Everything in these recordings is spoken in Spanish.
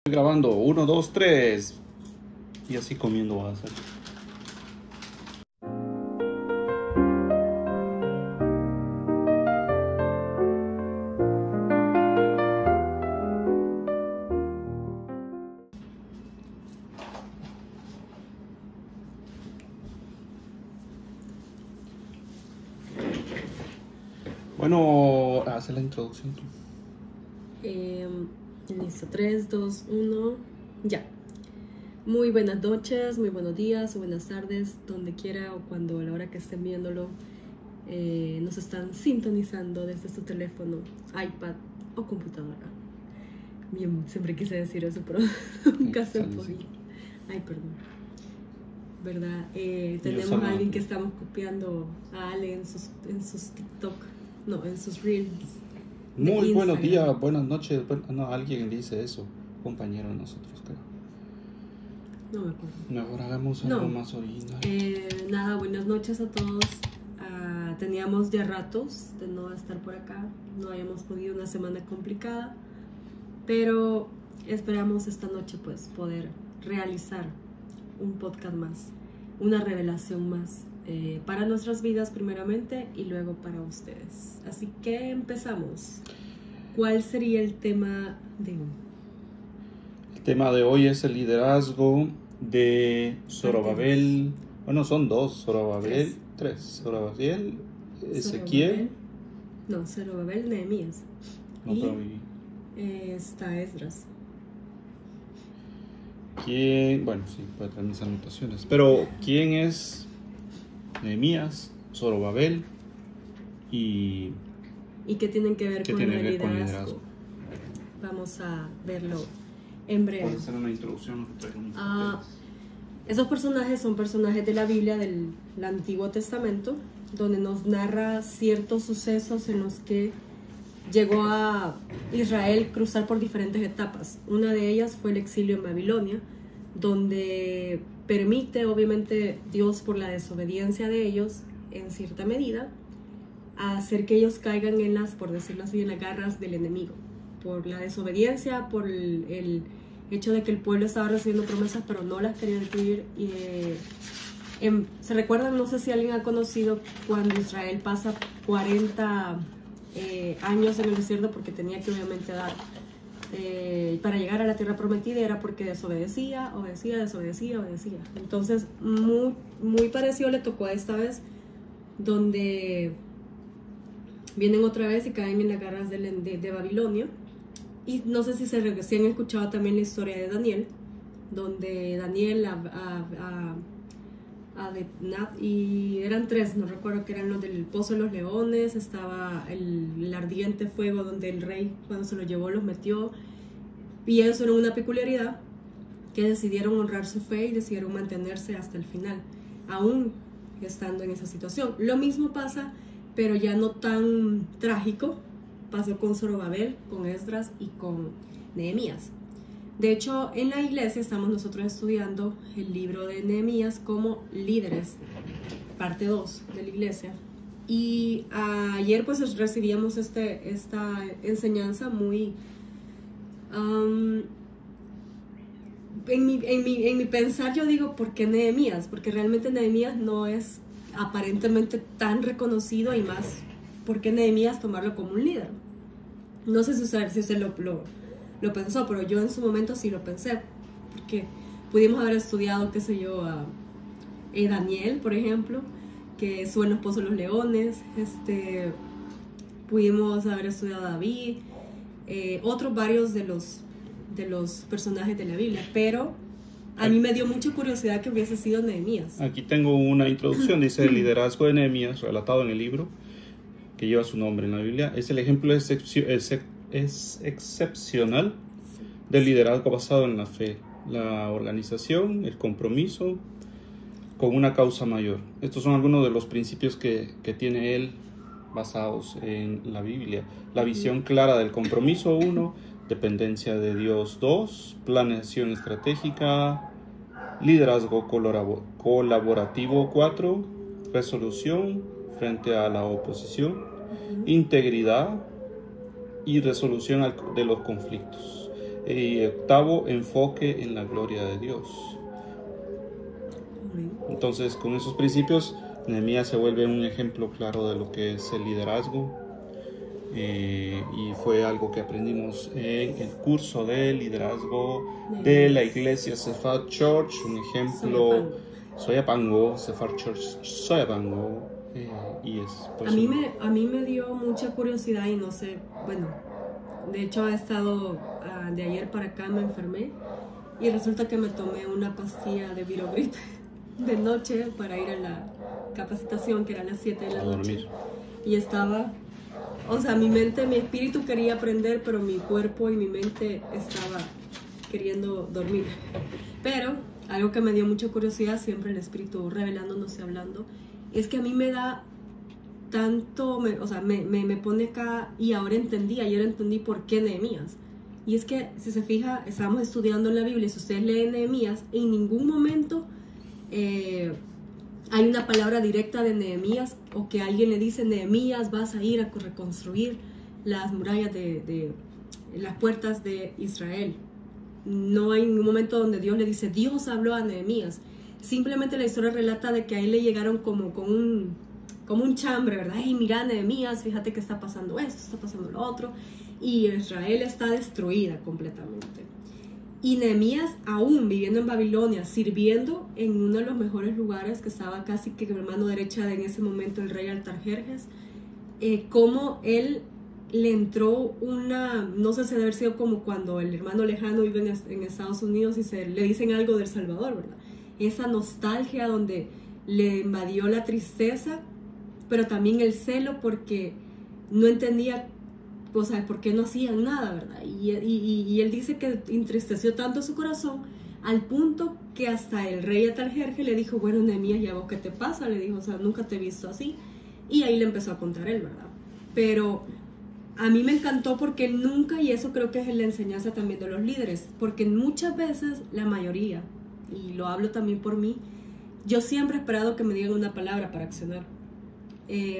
Grabando, 1, 2, 3. Y así comiendo vas a hacer. Bueno, haz la introducción tú. Listo, 3, 2, 1, ya. Muy buenas noches, muy buenos días o buenas tardes, donde quiera o cuando a la hora que estén viéndolo nos están sintonizando desde su teléfono, iPad o computadora. Bien, siempre quise decir eso, pero nunca se podía. Ay, perdón. ¿Verdad? Tenemos a alguien que estamos copiando a Ale en sus TikTok, no, en sus Reels. Muy buenos días, buenas noches. No, alguien dice eso, compañero de nosotros, creo. No me acuerdo. Mejor hagamos algo más original. Nada, buenas noches a todos. Teníamos ya ratos de no estar por acá. No habíamos podido, una semana complicada. Pero esperamos esta noche pues poder realizar un podcast más, una revelación más para nuestras vidas primeramente y luego para ustedes. Así que empezamos. ¿Cuál sería el tema de hoy? El tema de hoy es el liderazgo de Zorobabel. Bueno, son dos, Zorobabel, tres. Zorobabel, Ezequiel. No, Zorobabel, Nehemías. No, y pero está Esdras. ¿Quién? Bueno, sí, puede traer mis anotaciones. Pero, ¿quién es Nehemías, Zorobabel y qué tienen que ver con el liderazgo? Vamos a verlo en breve. Puedes hacer una introducción. Esos personajes son personajes de la Biblia, del Antiguo Testamento, donde nos narra ciertos sucesos en los que llegó a Israel cruzar por diferentes etapas. Una de ellas fue el exilio en Babilonia, donde permite, obviamente, Dios por la desobediencia de ellos, en cierta medida, hacer que ellos caigan en las, por decirlo así, en las garras del enemigo. Por la desobediencia, por el hecho de que el pueblo estaba recibiendo promesas, pero no las quería recibir. ¿Se recuerdan? No sé si alguien ha conocido cuando Israel pasa 40 años en el desierto, porque tenía que obviamente dar para llegar a la tierra prometida, era porque desobedecía. Entonces muy parecido le tocó a esta vez, donde vienen otra vez y caen en las garras de Babilonia. Y no sé si han escuchado también la historia de Daniel, donde Daniel y eran tres, no recuerdo, que eran los del Pozo de los Leones, estaba el ardiente fuego donde el rey, cuando se lo llevó, los metió, y ellos eran una peculiaridad que decidieron honrar su fe y decidieron mantenerse hasta el final, aún estando en esa situación. Lo mismo pasa, pero ya no tan trágico, pasó con Zorobabel, con Esdras y con Nehemías. De hecho, en la iglesia estamos nosotros estudiando el libro de Nehemías como líderes, parte 2 de la iglesia. Y ayer pues recibíamos esta enseñanza muy... en mi pensar yo digo, ¿por qué Nehemías? Porque realmente Nehemías no es aparentemente tan reconocido, y más, ¿por qué Nehemías tomarlo como un líder? No sé si usted lo pensó, pero yo en su momento sí lo pensé, porque pudimos haber estudiado, qué sé yo, a Daniel, por ejemplo, que estuvo en los Pozos de los Leones, pudimos haber estudiado a David, otros varios de los personajes de la Biblia, pero a mí me dio mucha curiosidad que hubiese sido Nehemías. Aquí tengo una introducción, dice: el liderazgo de Nehemías, relatado en el libro que lleva su nombre en la Biblia, es el ejemplo excepcional del liderazgo basado en la fe, la organización, el compromiso con una causa mayor. Estos son algunos de los principios que tiene él basados en la Biblia. La visión clara del compromiso, 1, dependencia de Dios, 2, planeación estratégica, liderazgo colaborativo, 4, resolución frente a la oposición, integridad y resolución de los conflictos. Y octavo, enfoque en la gloria de Dios. Entonces, con esos principios, Nehemías se vuelve un ejemplo claro de lo que es el liderazgo. Y fue algo que aprendimos en el curso de liderazgo de la iglesia Cephal Church, un ejemplo, Soyapango, Cephal Church Soyapango, y es pues, a mí me dio mucha curiosidad y no sé, bueno, de hecho he estado de ayer para acá, me enfermé y resulta que me tomé una pastilla de Virogrip de noche para ir a la capacitación, que era a las 7 de la noche, y estaba... O sea, mi mente, mi espíritu quería aprender, pero mi cuerpo y mi mente estaba queriendo dormir. Pero algo que me dio mucha curiosidad, siempre el espíritu revelándonos y hablando, es que a mí me da tanto, o sea, me pone acá, y ayer entendí por qué Nehemías. Y es que, si se fija, estábamos estudiando en la Biblia, si ustedes leen Nehemías, en ningún momento... hay una palabra directa de Nehemías o que alguien le dice, Nehemías, vas a ir a reconstruir las murallas de las puertas de Israel. No hay ningún momento donde Dios le dice, Dios habló a Nehemías. Simplemente la historia relata de que a él le llegaron como un chambre, ¿verdad? Hey, mira, Nehemías, fíjate que está pasando esto, está pasando lo otro. Y Israel está destruida completamente. Y Nehemías, aún viviendo en Babilonia, sirviendo en uno de los mejores lugares, que estaba casi que en mano derecha de en ese momento el rey Artajerjes, como él le entró una, no sé si debe haber sido como cuando el hermano lejano vive en Estados Unidos y le dicen algo del Salvador, ¿verdad? Esa nostalgia donde le invadió la tristeza, pero también el celo porque no entendía, o sea, por qué no hacían nada, ¿verdad? Y él dice que entristeció tanto su corazón al punto que hasta el rey Artajerjes le dijo, bueno, Nehemías, ¿ya vos qué te pasa? Le dijo, o sea, nunca te he visto así. Y ahí le empezó a contar él, ¿verdad? Pero a mí me encantó porque él nunca, y eso creo que es la enseñanza también de los líderes, porque muchas veces, la mayoría, y lo hablo también por mí, yo siempre he esperado que me digan una palabra para accionar.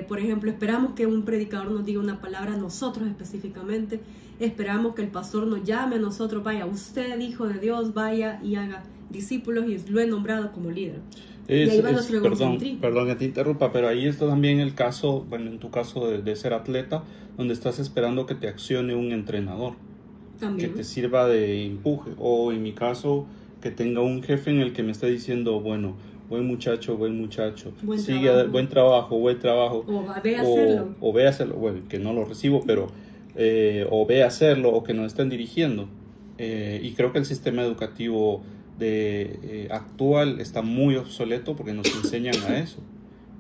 Por ejemplo, esperamos que un predicador nos diga una palabra a nosotros específicamente, esperamos que el pastor nos llame a nosotros, vaya, usted, hijo de Dios, vaya y haga discípulos, y lo he nombrado como líder. Perdón que te interrumpa, pero ahí está también el caso, bueno, en tu caso de ser atleta, donde estás esperando que te accione un entrenador, también, que te sirva de empuje, o en mi caso, que tenga un jefe en el que me esté diciendo, bueno, buen muchacho, buen trabajo. O ve a hacerlo, bueno, que no lo recibo, pero o ve a hacerlo, o que nos estén dirigiendo. Y creo que el sistema educativo actual está muy obsoleto porque nos enseñan a eso.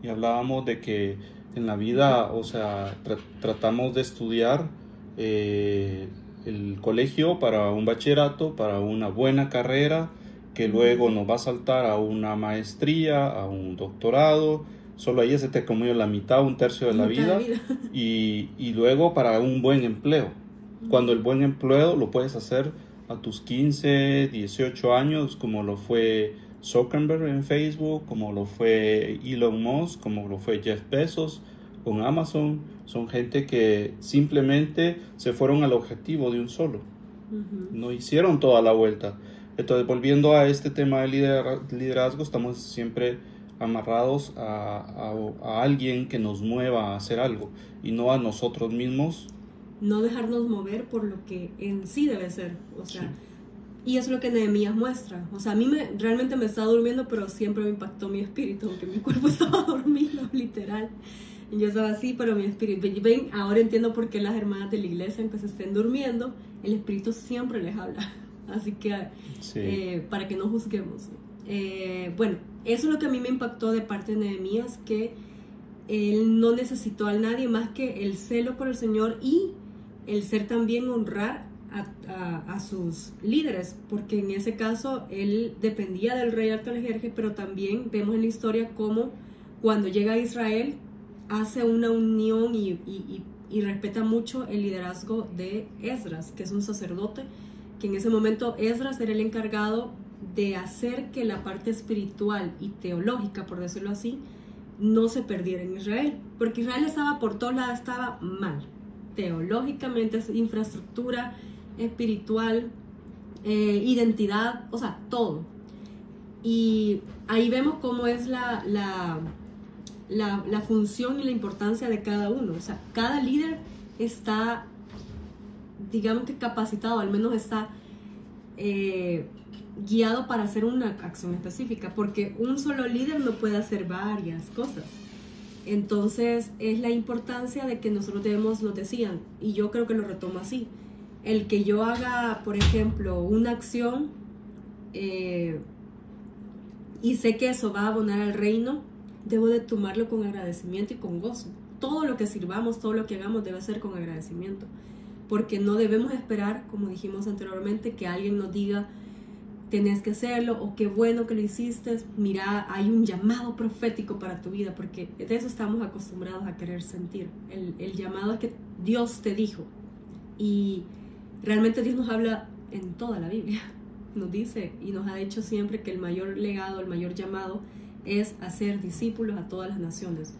Y hablábamos de que en la vida, o sea, tratamos de estudiar el colegio para un bachillerato, para una buena carrera, que luego nos va a saltar a una maestría, a un doctorado. Solo ahí se te comió la mitad, un tercio de la vida. Y luego para un buen empleo. Cuando el buen empleo lo puedes hacer a tus 15, 18 años, como lo fue Zuckerberg en Facebook, como lo fue Elon Musk, como lo fue Jeff Bezos con Amazon. Son gente que simplemente se fueron al objetivo de un solo. No hicieron toda la vuelta. Entonces, volviendo a este tema de liderazgo, estamos siempre amarrados a alguien que nos mueva a hacer algo y no a nosotros mismos. No dejarnos mover por lo que en sí debe ser, o sea, sí. Y eso es lo que Nehemías muestra. O sea, a mí realmente me estaba durmiendo, pero siempre me impactó mi espíritu, aunque mi cuerpo estaba dormido, literal. Yo estaba así, pero mi espíritu, ven, ahora entiendo por qué las hermanas de la iglesia, aunque se estén durmiendo, el espíritu siempre les habla. Así que, sí. Para que no juzguemos. Bueno, eso es lo que a mí me impactó de parte de Nehemías, que él no necesitó a nadie más que el celo por el Señor y el ser también honrar a sus líderes, porque en ese caso él dependía del rey Artajerjes, pero también vemos en la historia cómo cuando llega a Israel hace una unión y respeta mucho el liderazgo de Esdras, que es un sacerdote, que en ese momento Esdras era el encargado de hacer que la parte espiritual y teológica, por decirlo así, no se perdiera en Israel, porque Israel estaba por todos lados, estaba mal, teológicamente, infraestructura espiritual, identidad, o sea, todo. Y ahí vemos cómo es la función y la importancia de cada uno. O sea, cada líder está, digamos que capacitado, al menos está guiado para hacer una acción específica, porque un solo líder no puede hacer varias cosas. Entonces es la importancia de que nosotros debemos, nos decían, y yo creo que lo retomo así, el que yo haga, por ejemplo, una acción y sé que eso va a abonar al reino, debo de tomarlo con agradecimiento y con gozo. Todo lo que sirvamos, todo lo que hagamos debe ser con agradecimiento, porque no debemos esperar, como dijimos anteriormente, que alguien nos diga tenés que hacerlo, o qué bueno que lo hiciste, mira, hay un llamado profético para tu vida, porque de eso estamos acostumbrados a querer sentir. El llamado es que Dios te dijo, y realmente Dios nos habla en toda la Biblia, nos dice y nos ha dicho siempre que el mayor legado, el mayor llamado es hacer discípulos a todas las naciones,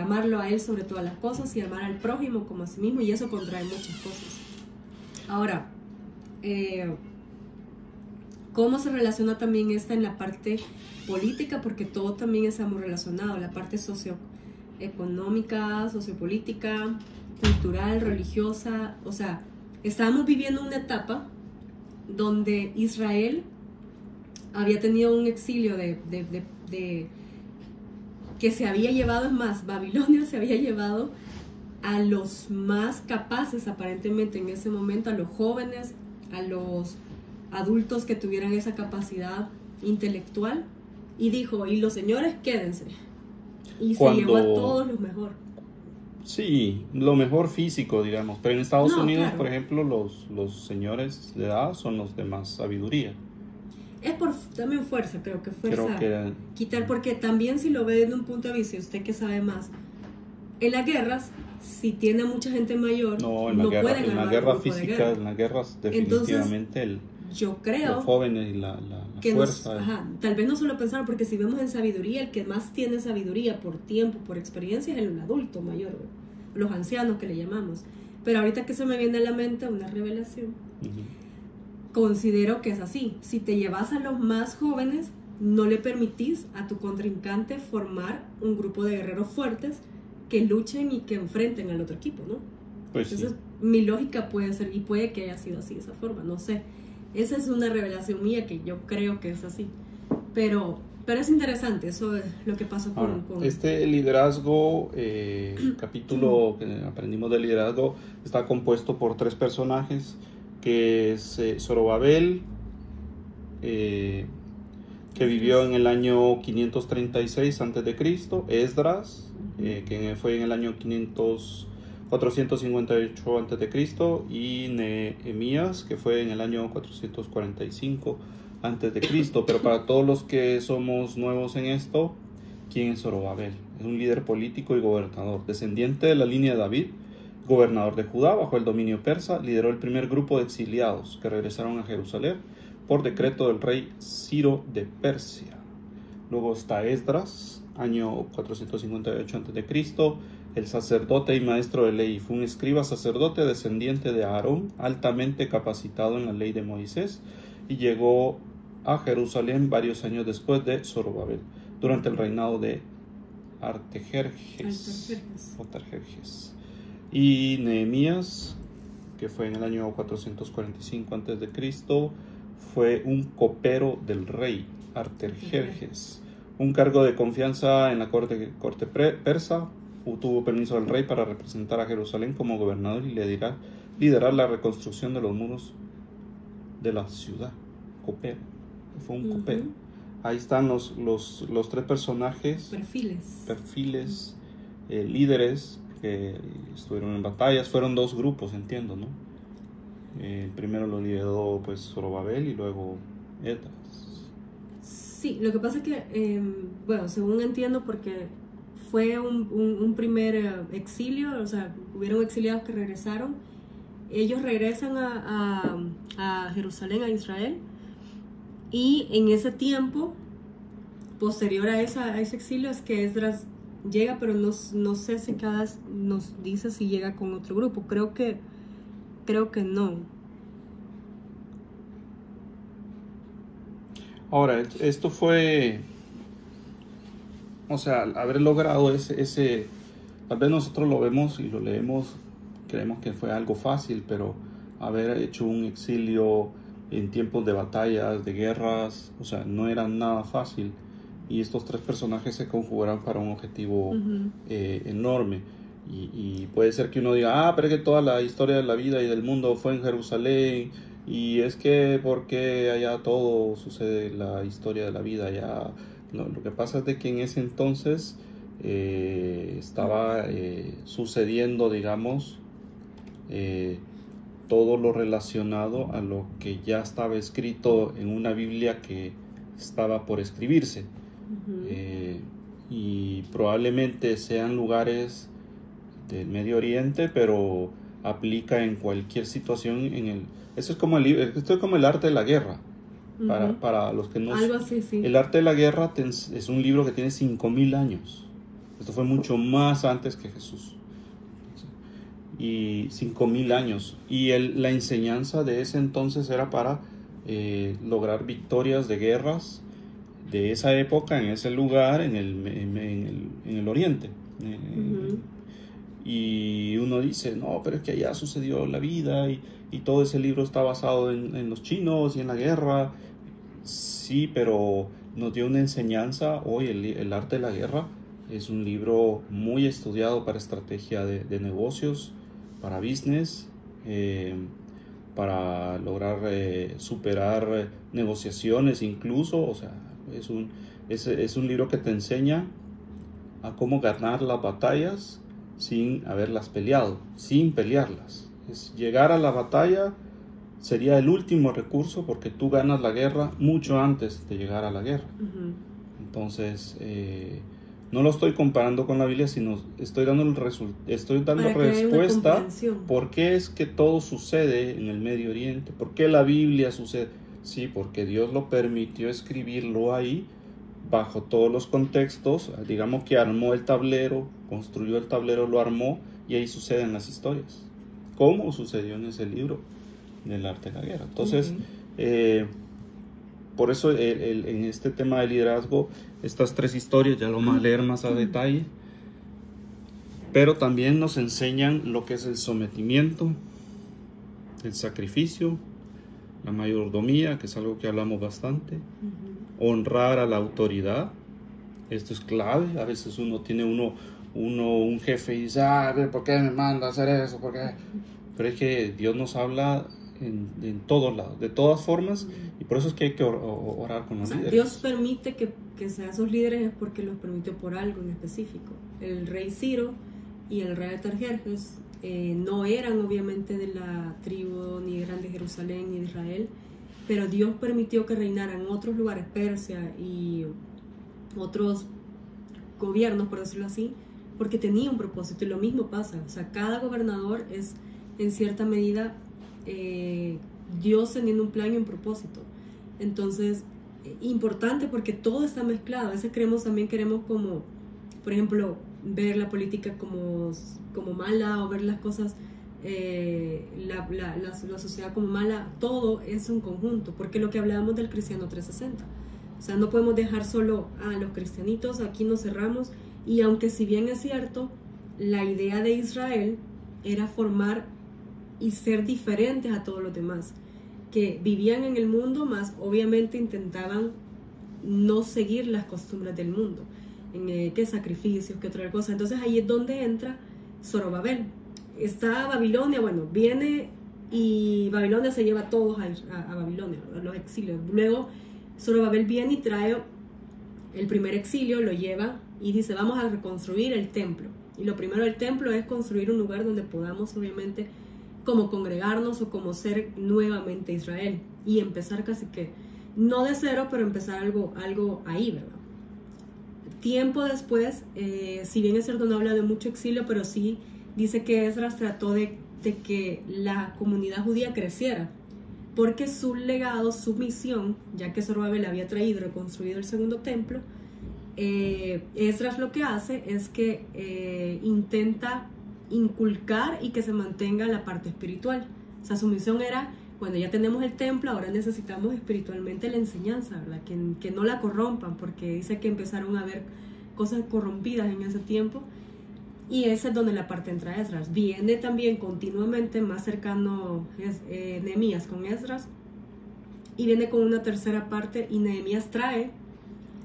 amarlo a Él sobre todas las cosas y amar al prójimo como a sí mismo, y eso contrae muchas cosas. Ahora, ¿cómo se relaciona también esta en la parte política? Porque todo también estamos relacionado, la parte socioeconómica, sociopolítica, cultural, religiosa. O sea, estábamos viviendo una etapa donde Israel había tenido un exilio que se había llevado, es más, Babilonia se había llevado a los más capaces aparentemente en ese momento, a los jóvenes, a los adultos que tuvieran esa capacidad intelectual, y dijo, y los señores quédense, y se llevó a todos los mejor. Sí, lo mejor físico, digamos, pero en Estados Unidos, claro, por ejemplo, los señores de edad son los de más sabiduría. Es por también fuerza, creo que fuerza quitar, porque también si lo ve desde un punto de vista, usted que sabe más, en las guerras, si tiene mucha gente mayor, no pueden en la guerra física, en las guerras definitivamente. Entonces, yo creo los jóvenes y la que fuerza. Tal vez no solo pensar, porque si vemos en sabiduría, el que más tiene sabiduría por tiempo, por experiencia, es el adulto mayor, los ancianos que le llamamos. Pero ahorita que se me viene a la mente una revelación, considero que es así. Si te llevas a los más jóvenes, no le permitís a tu contrincante formar un grupo de guerreros fuertes que luchen y que enfrenten al otro equipo, ¿no? Pues entonces, sí. Mi lógica puede ser, y puede que haya sido así de esa forma, no sé. Esa es una revelación mía que yo creo que es así. Pero es interesante, eso es lo que pasó con... Este liderazgo, capítulo que aprendimos de liderazgo, está compuesto por 3 personajes, que es Zorobabel, que vivió en el año 536 a.C., Esdras, que fue en el año 458 a.C., y Nehemías, que fue en el año 445 a.C. Pero para todos los que somos nuevos en esto, ¿quién es Zorobabel? Es un líder político y gobernador, descendiente de la línea de David, gobernador de Judá bajo el dominio persa. Lideró el primer grupo de exiliados que regresaron a Jerusalén por decreto del rey Ciro de Persia. Luego está Esdras, año 458 a.C., el sacerdote y maestro de ley. Fue un escriba sacerdote descendiente de Aarón, altamente capacitado en la ley de Moisés, y llegó a Jerusalén varios años después de Zorobabel, durante el reinado de Artajerjes. Y Nehemías, que fue en el año 445 a.C., fue un copero del rey Artajerjes, un cargo de confianza en la corte persa. Tuvo permiso del rey para representar a Jerusalén como gobernador y liderar la reconstrucción de los muros de la ciudad. Copero, fue un copero. Ahí están los 3 personajes, perfiles, líderes que estuvieron en batallas. Fueron 2 grupos, entiendo, ¿no? El primero lo lideró pues Zorobabel y luego Esdras. Sí, lo que pasa es que, bueno, según entiendo, porque fue un primer exilio, o sea, hubieron exiliados que regresaron. Ellos regresan a Jerusalén, a Israel, y en ese tiempo, posterior a ese exilio, es que Esdras llega, pero no sé si nos dice si llega con otro grupo. Creo que no. Ahora, esto fue, o sea, haber logrado tal vez nosotros lo vemos y lo leemos, creemos que fue algo fácil, pero haber hecho un exilio en tiempos de batallas, de guerras, o sea, no era nada fácil. Y estos tres personajes se conjugaron para un objetivo enorme. Y puede ser que uno diga, pero es que toda la historia de la vida y del mundo fue en Jerusalén, y es que porque allá todo sucede, la historia de la vida allá. Lo que pasa es de que en ese entonces estaba sucediendo, digamos, todo lo relacionado a lo que ya estaba escrito en una Biblia que estaba por escribirse. Y probablemente sean lugares del Medio Oriente, pero aplica en cualquier situación. Esto es como el arte de la guerra. Para los que no... Algo así, sí. El arte de la guerra es un libro que tiene 5.000 años. Esto fue mucho más antes que Jesús. Y 5.000 años. Y la enseñanza de ese entonces era para lograr victorias de guerras de esa época, en ese lugar, en el Oriente. Y uno dice, no, pero es que allá sucedió la vida y todo ese libro está basado en los chinos y en la guerra. Sí, pero nos dio una enseñanza. Hoy el arte de la guerra es un libro muy estudiado para estrategia de negocios, para business, para lograr superar negociaciones incluso. O sea, es un libro que te enseña a cómo ganar las batallas sin haberlas peleado, sin pelearlas. Llegar a la batalla sería el último recurso, porque tú ganas la guerra mucho antes de llegar a la guerra. Entonces, no lo estoy comparando con la Biblia, sino estoy dando respuesta por qué es que todo sucede en el Medio Oriente, por qué la Biblia sucede. Sí, porque Dios lo permitió escribirlo ahí, bajo todos los contextos. Digamos que armó el tablero, construyó el tablero, lo armó, y ahí suceden las historias, como sucedió en ese libro del arte de la guerra. Entonces, por eso en este tema de liderazgo, estas tres historias ya lo vamos a leer más a detalle, pero también nos enseñan lo que es el sometimiento, el sacrificio, la mayordomía, que es algo que hablamos bastante, honrar a la autoridad. Esto es clave. A veces uno tiene un jefe y dice, ¿por qué me manda a hacer eso? ¿Por qué? Pero es que Dios nos habla en todos lados, de todas formas, y por eso es que hay que orar con los líderes. Dios permite que sean esos líderes es porque los permitió por algo en específico. El rey Ciro y el rey Artajerjes no eran obviamente de la tribu, ni eran de Jerusalén ni de Israel, pero Dios permitió que reinaran otros lugares, Persia y otros gobiernos, por decirlo así, porque tenía un propósito. Y lo mismo pasa, o sea, cada gobernador es en cierta medida Dios teniendo un plan y un propósito. Entonces, importante, porque todo está mezclado. A veces queremos como, por ejemplo, ver la política como mala, o ver las cosas, la sociedad como mala. Todo es un conjunto, porque lo que hablábamos del cristiano 360, o sea, no podemos dejar solo a los cristianitos, aquí nos cerramos. Y aunque si bien es cierto, la idea de Israel era formar y ser diferentes a todos los demás, que vivían en el mundo, más obviamente intentaban no seguir las costumbres del mundo, qué sacrificios, qué otra cosa. Entonces ahí es donde entra Zorobabel. Está Babilonia, bueno, viene y Babilonia se lleva a todos a Babilonia, a los exilios. Luego Zorobabel viene y trae el primer exilio, lo lleva y dice, vamos a reconstruir el templo. Y lo primero del templo es construir un lugar donde podamos obviamente como congregarnos o como ser nuevamente Israel, y empezar casi que, no de cero, pero empezar algo ahí, ¿verdad? Tiempo después, si bien es cierto, no habla de mucho exilio, pero sí dice que Esdras trató de que la comunidad judía creciera, porque su legado, su misión, ya que Zorobabel había traído y reconstruido el segundo templo, Esdras lo que hace es que intenta inculcar y que se mantenga la parte espiritual. O sea, su misión era bueno, ya tenemos el templo, ahora necesitamos espiritualmente la enseñanza, ¿verdad? Que no la corrompan, porque dice que empezaron a haber cosas corrompidas en ese tiempo, y esa es donde la parte entra Esdras. Viene también continuamente más cercano Nehemías con Esdras, y viene con una tercera parte, y Nehemías trae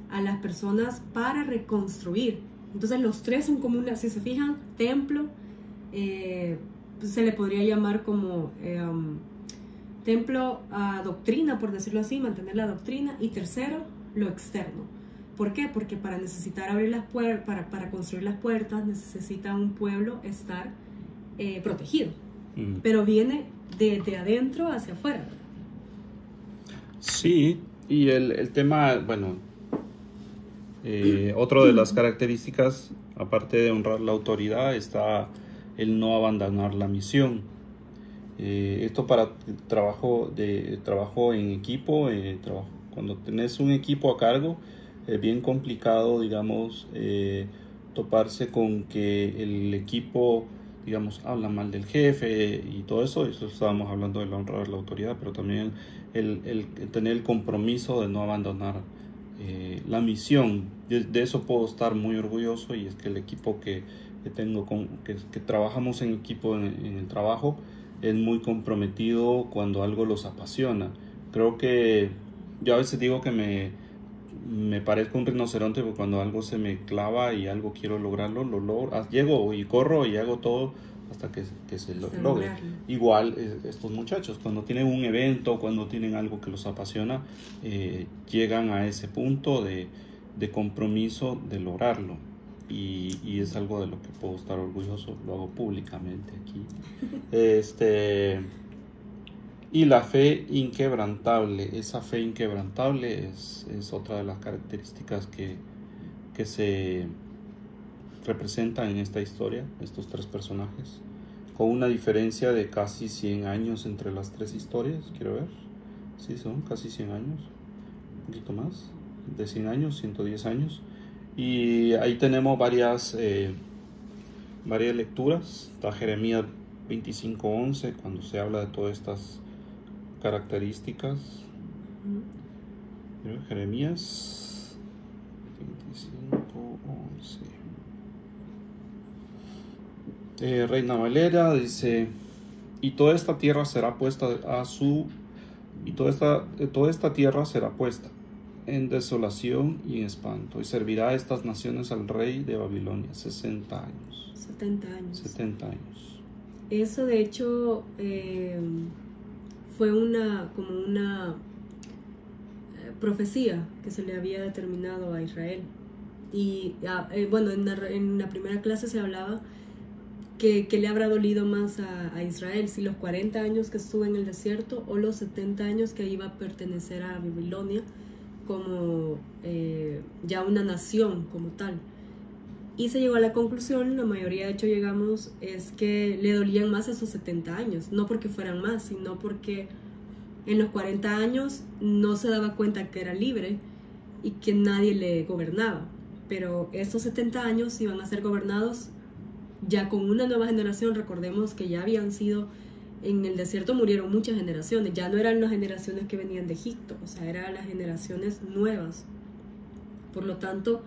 a las personas para reconstruir. Entonces los tres son como una, si se fijan, templo, se le podría llamar como templo a doctrina, por decirlo así, mantener la doctrina, y tercero, lo externo. ¿Por qué? Porque para necesitar abrir las puertas, para construir las puertas, necesita un pueblo estar protegido. Pero viene desde adentro hacia afuera, ¿verdad? Sí, y el tema, bueno, otra de las características, aparte de honrar la autoridad, está el no abandonar la misión. Esto para trabajo en equipo, cuando tenés un equipo a cargo, es bien complicado, digamos, toparse con que el equipo, digamos, habla mal del jefe y todo eso. Eso estábamos hablando de la honra de la autoridad, pero también el tener el compromiso de no abandonar la misión. De eso puedo estar muy orgulloso, y es que el equipo que tengo, que trabajamos en equipo en el trabajo, es muy comprometido cuando algo los apasiona. Creo que yo a veces digo que me parezco un rinoceronte, porque cuando algo se me clava y algo quiero lograrlo, lo logro. Llego y corro y hago todo hasta que se logre. Igual estos muchachos, cuando tienen un evento, cuando tienen algo que los apasiona, llegan a ese punto de compromiso de lograrlo. Y es algo de lo que puedo estar orgulloso, lo hago públicamente aquí. Y la fe inquebrantable, esa fe inquebrantable es otra de las características que se representan en esta historia, estos tres personajes, con una diferencia de casi 100 años entre las tres historias. Quiero ver, sí, son casi 100 años, un poquito más, de 100 años, 110 años. Y ahí tenemos varias lecturas. Está Jeremías 25:11, cuando se habla de todas estas características. Jeremías 25:11. Reina Valera dice: y toda esta tierra será puesta toda esta tierra será puesta en desolación y en espanto, y servirá a estas naciones al rey de Babilonia 60 años. 70 años. 70 años. Eso de hecho fue como una profecía que se le había determinado a Israel. Y bueno, en la primera clase se hablaba que le habrá dolido más a Israel, si los 40 años que estuvo en el desierto o los 70 años que iba a pertenecer a Babilonia como ya una nación como tal. Y se llegó a la conclusión, la mayoría de hecho llegamos, es que le dolían más esos 70 años, no porque fueran más, sino porque en los 40 años no se daba cuenta que era libre y que nadie le gobernaba, pero estos 70 años iban a ser gobernados ya con una nueva generación. Recordemos que ya habían sido, en el desierto murieron muchas generaciones, ya no eran las generaciones que venían de Egipto, o sea, eran las generaciones nuevas. Por lo tanto,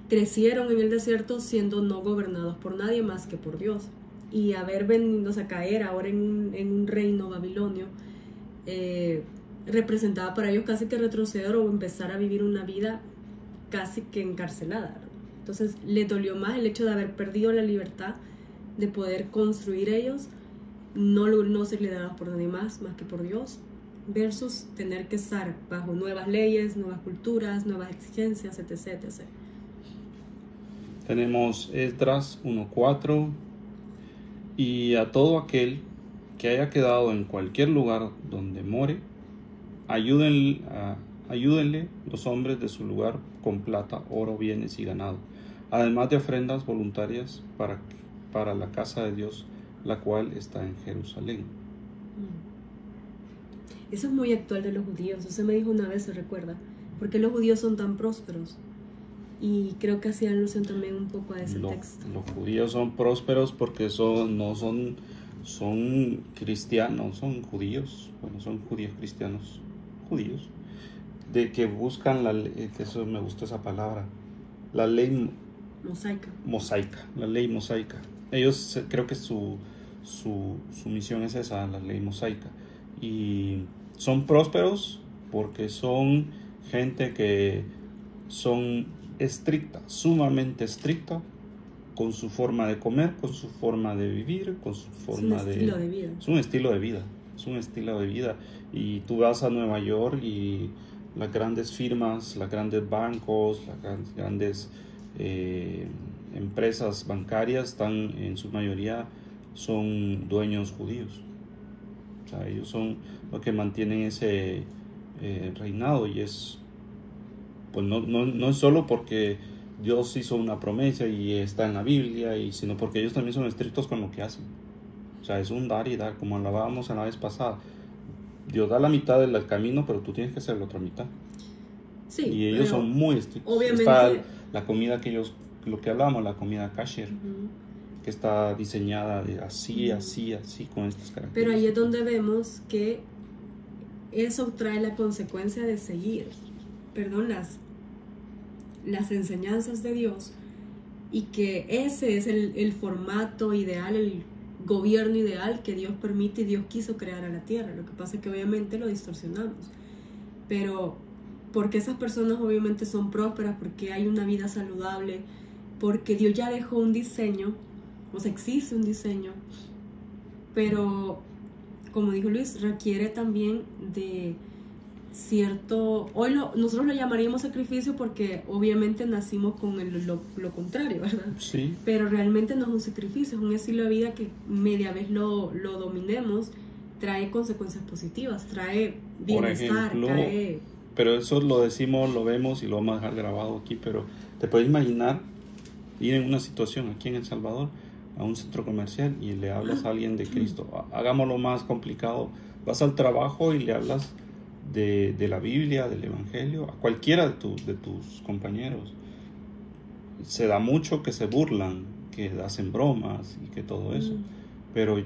crecieron en el desierto siendo no gobernados por nadie más que por Dios. Y haber venido a caer ahora en un reino babilonio representaba para ellos casi que retroceder o empezar a vivir una vida casi que encarcelada. Entonces les dolió más el hecho de haber perdido la libertad de poder construir ellos, no ser liderados por nadie más que por Dios, versus tener que estar bajo nuevas leyes, nuevas culturas, nuevas exigencias, etc. etc. Tenemos Esdras 1:4: y a todo aquel que haya quedado en cualquier lugar donde more, ayúdenle los hombres de su lugar con plata, oro, bienes y ganado, además de ofrendas voluntarias para la casa de Dios, la cual está en Jerusalén. Eso es muy actual de los judíos. Usted me dijo una vez, ¿se recuerda? ¿Por qué los judíos son tan prósperos? Y creo que hacía alusión también un poco a ese texto. Los judíos son prósperos porque no son son cristianos, son judíos, bueno, son judíos cristianos, judíos, de que buscan la ley, que eso me gusta esa palabra, la ley mosaica, la ley mosaica. Ellos, creo que su misión es esa, la ley mosaica, y son prósperos porque son gente que son estricta, sumamente estricta, con su forma de comer, con su forma de vivir, con su forma de... estilo de vida. Es un estilo de vida, es un estilo de vida. Y tú vas a Nueva York y las grandes firmas, los grandes bancos, las grandes empresas bancarias están, en su mayoría, son dueños judíos. O sea, ellos son los que mantienen ese reinado, y es, pues no es solo porque Dios hizo una promesa y está en la Biblia, sino porque ellos también son estrictos con lo que hacen. O sea, es un dar y dar, como hablábamos en la vez pasada. Dios da la mitad del camino, pero tú tienes que hacer la otra mitad. Sí, y ellos son muy estrictos. Obviamente. Está la comida que ellos, lo que hablábamos, la comida kasher, que está diseñada de así, con estas características. Pero ahí es donde vemos que eso trae la consecuencia de seguir, las enseñanzas de Dios, y que ese es el formato ideal, el gobierno ideal que Dios permite y Dios quiso crear a la tierra. Lo que pasa es que obviamente lo distorsionamos, pero porque esas personas obviamente son prósperas, porque hay una vida saludable, porque Dios ya dejó un diseño, o sea, existe un diseño, pero como dijo Luis, requiere también de cierto, nosotros lo llamaríamos sacrificio porque obviamente nacimos con lo contrario, ¿verdad? Sí. Pero realmente no es un sacrificio, es un estilo de vida que media vez lo dominemos, trae consecuencias positivas, trae bienestar, Por ejemplo, pero eso lo decimos, lo vemos y lo vamos a dejar grabado aquí, pero te puedes imaginar ir en una situación aquí en El Salvador a un centro comercial y le hablas a alguien de Cristo. Hagámoslo más complicado, vas al trabajo y le hablas de la Biblia, del Evangelio, a cualquiera de tus compañeros. Se da mucho que se burlan, que hacen bromas y que todo eso, pero,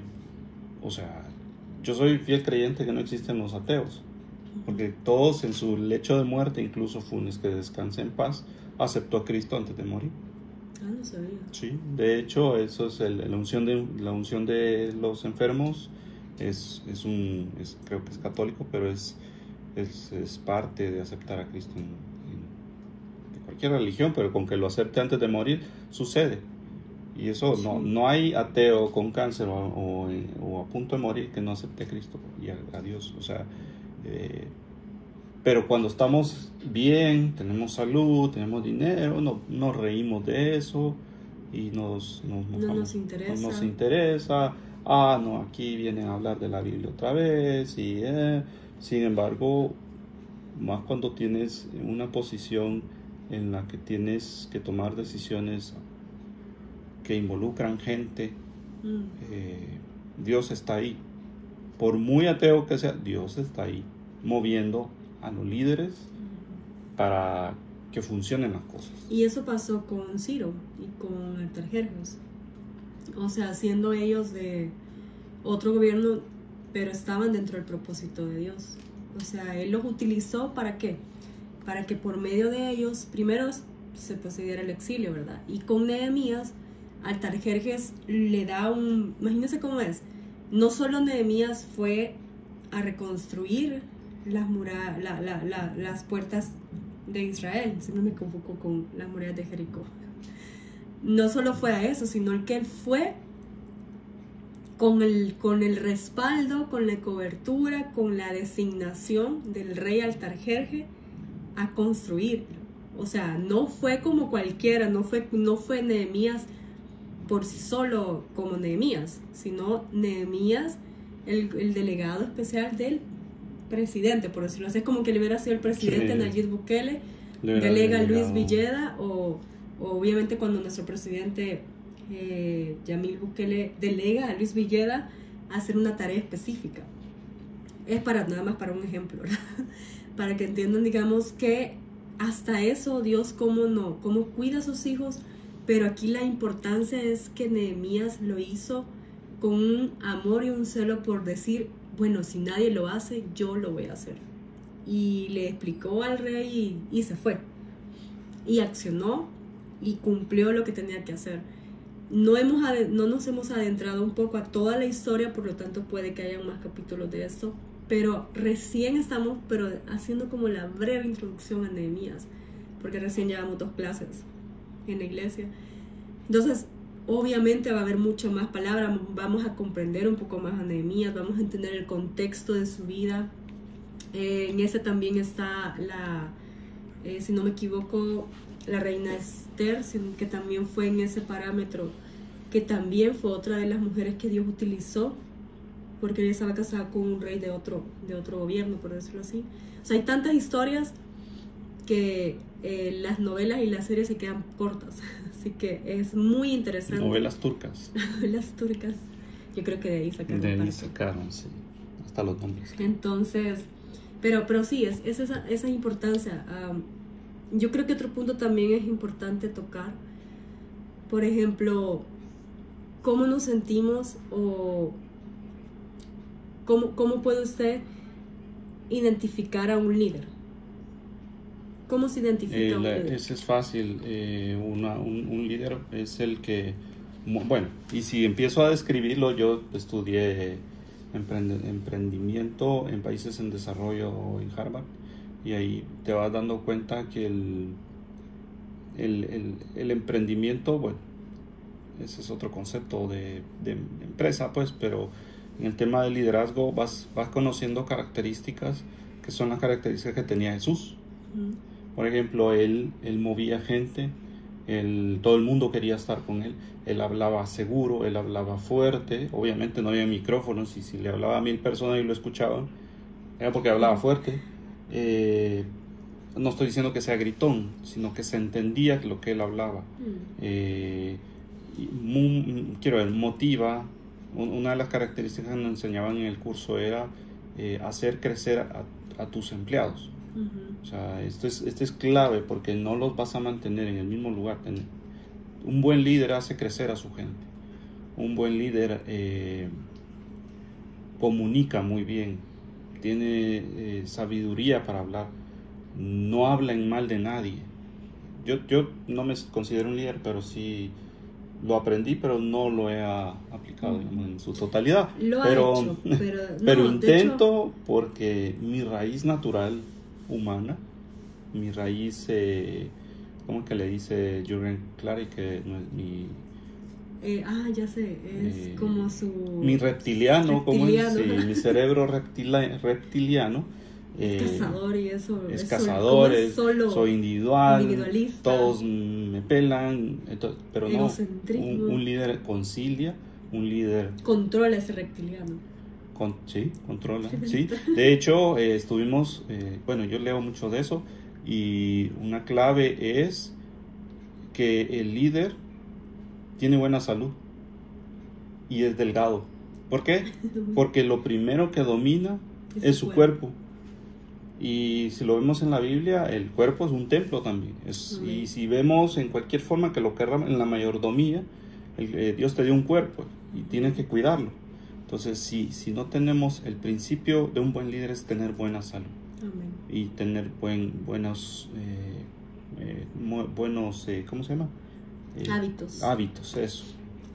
o sea, yo soy fiel creyente que no existen los ateos, porque todos en su lecho de muerte, incluso Funes, que descanse en paz, aceptó a Cristo antes de morir. No sabía. Sí, de hecho, eso es la unción de los enfermos, creo que es católico, pero es parte de aceptar a Cristo de cualquier religión, pero con que lo acepte antes de morir, sucede. Y eso, sí. No hay ateo con cáncer o a punto de morir que no acepte a Cristo y a Dios. O sea, pero cuando estamos bien, tenemos salud, tenemos dinero, nos reímos de eso y no nos interesa. No, aquí vienen a hablar de la Biblia otra vez. Y sin embargo, más cuando tienes una posición en la que tienes que tomar decisiones que involucran gente, Dios está ahí. Por muy ateo que sea, Dios está ahí, moviendo a los líderes para que funcionen las cosas. Y eso pasó con Ciro y con Artajerjes. O sea, siendo ellos de otro gobierno, pero estaban dentro del propósito de Dios. O sea, Él los utilizó ¿para qué? Para que por medio de ellos, primero se procediera el exilio, ¿verdad? Y con Nehemías, Artajerjes le da imagínense cómo es. No solo Nehemías fue a reconstruir las puertas de Israel, si no me confundo con las murallas de Jericó. No solo fue a eso, sino que él fue con el respaldo, con la cobertura, con la designación del rey Artajerjes a construir. O sea, no fue como cualquiera, no fue Nehemías por sí solo como Nehemías, sino Nehemías, el delegado especial del presidente, por decirlo así. Es como que le hubiera sido el presidente, sí. Nayib Bukele, delega a Luis Villeda, o obviamente cuando nuestro presidente Yamil Bukele delega a Luis Villeda a hacer una tarea específica. Es nada más para un ejemplo, ¿verdad? Para que entiendan, digamos, que hasta eso Dios cómo cuida a sus hijos, pero aquí la importancia es que Nehemías lo hizo con un amor y un celo por decir, bueno, si nadie lo hace, yo lo voy a hacer. Y le explicó al rey y se fue. Y accionó y cumplió lo que tenía que hacer. No nos hemos adentrado un poco a toda la historia, por lo tanto puede que haya más capítulos de esto, pero recién estamos haciendo como la breve introducción a Nehemías, porque recién llevamos 2 clases en la iglesia. Entonces, obviamente va a haber mucho más palabras, vamos a comprender un poco más a Nehemías, vamos a entender el contexto de su vida. En ese también está si no me equivoco, la reina Esther, que también fue en ese parámetro, que también fue otra de las mujeres que Dios utilizó, porque ella estaba casada con un rey de otro gobierno, por decirlo así. O sea, hay tantas historias que las novelas y las series se quedan cortas, así que es muy interesante. Novelas turcas. Novelas turcas, yo creo que de ahí sacaron. De ahí sacaron, sí, hasta los nombres. Entonces, pero sí, es esa importancia. Yo creo que otro punto también es importante tocar, por ejemplo, cómo nos sentimos o cómo puede usted identificar a un líder. ¿Cómo se identifica a un líder? Ese es fácil. Un líder es el que, bueno, y si empiezo a describirlo, yo estudié emprendimiento en países en desarrollo en Harvard, y ahí te vas dando cuenta que el emprendimiento, bueno, ese es otro concepto de empresa, pues, pero en el tema del liderazgo vas conociendo características que son las características que tenía Jesús. Por ejemplo, él movía gente, todo el mundo quería estar con él hablaba seguro, él hablaba fuerte, obviamente no había micrófonos, y si le hablaba a 1000 personas y lo escuchaban, era porque hablaba fuerte. No estoy diciendo que sea gritón, sino que se entendía lo que él hablaba. Motiva. Una de las características que nos enseñaban en el curso era hacer crecer a tus empleados. O sea, esto es clave, porque no los vas a mantener en el mismo lugar. Un buen líder hace crecer a su gente. Un buen líder comunica muy bien, tiene sabiduría para hablar, no habla en mal de nadie. Yo no me considero un líder, pero sí lo aprendí, pero no lo he aplicado, digamos, en su totalidad. Pero intento, porque mi raíz natural humana, mi raíz, ¿cómo es que le dice Jürgen Clary? Que no es mi... ya sé, es como su... Mi reptiliano. Como es, mi cerebro reptiliano. Cazador y eso. Es cazador, soy individualista. Todos me pelan, pero no, un líder concilia, un líder... Controla ese reptiliano. Sí, controla, sí. De hecho, estuvimos, yo leo mucho de eso, y una clave es que el líder tiene buena salud y es delgado. ¿Por qué? Porque lo primero que domina es su cuerpo. Y si lo vemos en la Biblia, el cuerpo es un templo también. Y si vemos en cualquier forma que lo querramos, en la mayordomía, Dios te dio un cuerpo y tienes que cuidarlo. Entonces, si no tenemos el principio de un buen líder, es tener buena salud. Amén. Y tener buenos, ¿cómo se llama? Hábitos, eso.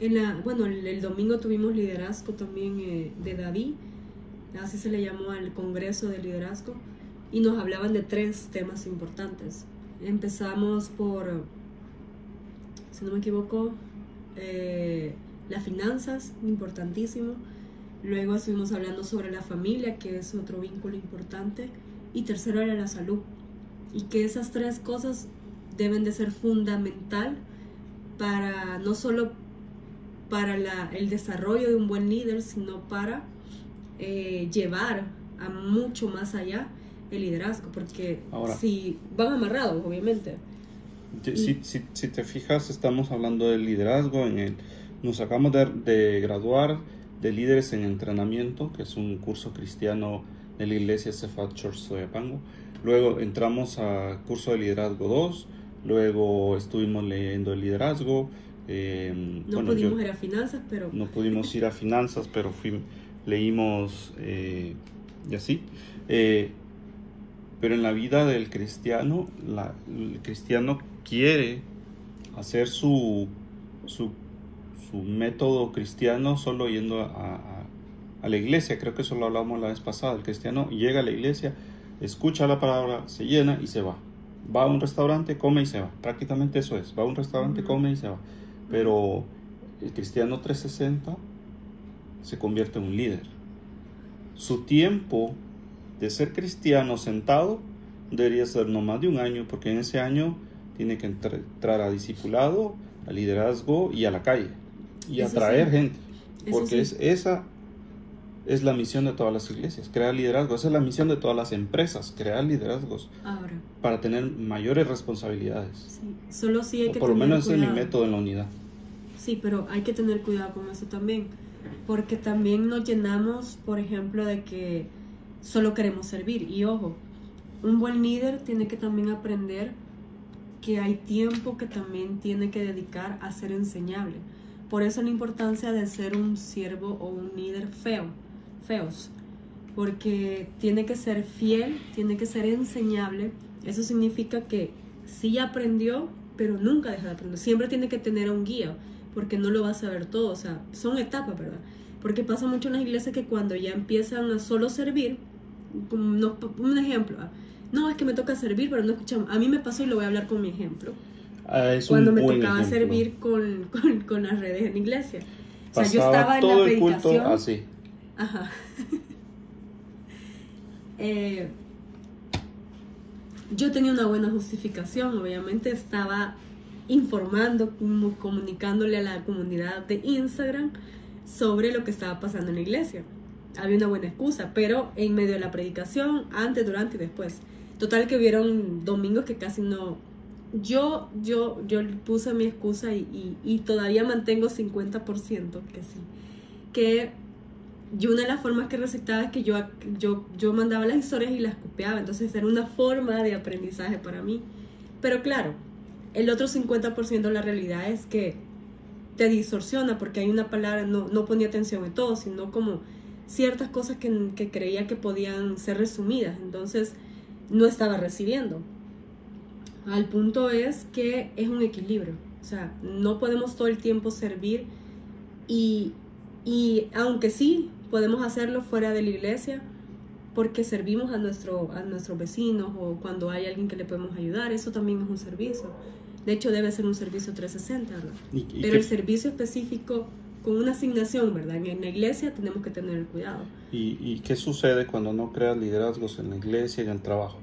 El domingo tuvimos liderazgo también de David, así se le llamó al Congreso de Liderazgo, y nos hablaban de 3 temas importantes. Empezamos por, si no me equivoco, las finanzas, importantísimo. Luego estuvimos hablando sobre la familia, que es otro vínculo importante. Y tercero era la salud. Y que esas 3 cosas deben de ser fundamental para, no solo para el desarrollo de un buen líder, sino para llevar a mucho más allá el liderazgo. Porque ahora, si van amarrados, obviamente. Si te fijas, estamos hablando del liderazgo. Nos acabamos de graduar de líderes en entrenamiento, que es un curso cristiano de la iglesia Cephal Church Soyapango. Luego entramos a curso de liderazgo 2, luego estuvimos leyendo el liderazgo, No pudimos ir a finanzas, pero... No pudimos ir a finanzas, pero leímos y así. Pero en la vida del cristiano, el cristiano quiere hacer su método cristiano solo yendo a la iglesia. Creo que eso lo hablamos la vez pasada. El cristiano llega a la iglesia, escucha la palabra, se llena y se va. Va a un restaurante, come y se va. Prácticamente eso es. Va a un restaurante, come y se va. Pero el cristiano 360 se convierte en un líder. Su tiempo de ser cristiano sentado debería ser no más de un año, porque en ese año tiene que entrar a discipulado, a liderazgo y a la calle y atraer gente, porque esa es la misión de todas las iglesias, crear liderazgo. Esa es la misión de todas las empresas, crear liderazgos para tener mayores responsabilidades. Sí. Solo sí hay que por lo menos ese es mi método en la unidad. Sí, pero hay que tener cuidado con eso también, porque también nos llenamos, por ejemplo, de que solo queremos servir. Y ojo, un buen líder tiene que también aprender que hay tiempo que también tiene que dedicar a ser enseñable. Por eso la importancia de ser un siervo o un líder feos, porque tiene que ser fiel, tiene que ser enseñable. Eso significa que sí aprendió, pero nunca deja de aprender. Siempre tiene que tener un guía, porque no lo va a saber todo. O sea, son etapas, ¿verdad? Porque pasa mucho en las iglesias que cuando ya empiezan a solo servir, un ejemplo, no, es que me toca servir, pero no escuchamos. A mí me pasó, y lo voy a hablar con mi ejemplo. Cuando me tocaba servir con las redes en la iglesia. O sea, yo estaba en la predicación. Así. Ajá. Yo tenía una buena justificación, obviamente estaba informando, comunicándole a la comunidad de Instagram sobre lo que estaba pasando en la iglesia. Había una buena excusa, pero en medio de la predicación, antes, durante y después. Total que hubieron domingos que casi no... Yo puse mi excusa y todavía mantengo 50% que sí. Que yo, una de las formas que recitaba es que yo mandaba las historias y las copiaba. Entonces era una forma de aprendizaje para mí. Pero claro, el otro 50% de la realidad es que te distorsiona, porque hay una palabra, no ponía atención en todo, sino como ciertas cosas que creía que podían ser resumidas. Entonces no estaba recibiendo. Al punto es que es un equilibrio. O sea, no podemos todo el tiempo servir y aunque sí podemos hacerlo fuera de la iglesia, porque servimos a nuestros vecinos, o cuando hay alguien que le podemos ayudar, eso también es un servicio. De hecho, debe ser un servicio 360, ¿verdad? Pero el servicio específico con una asignación, ¿verdad? En la iglesia tenemos que tener cuidado. ¿Y qué sucede cuando no creas liderazgos en la iglesia y en el trabajo?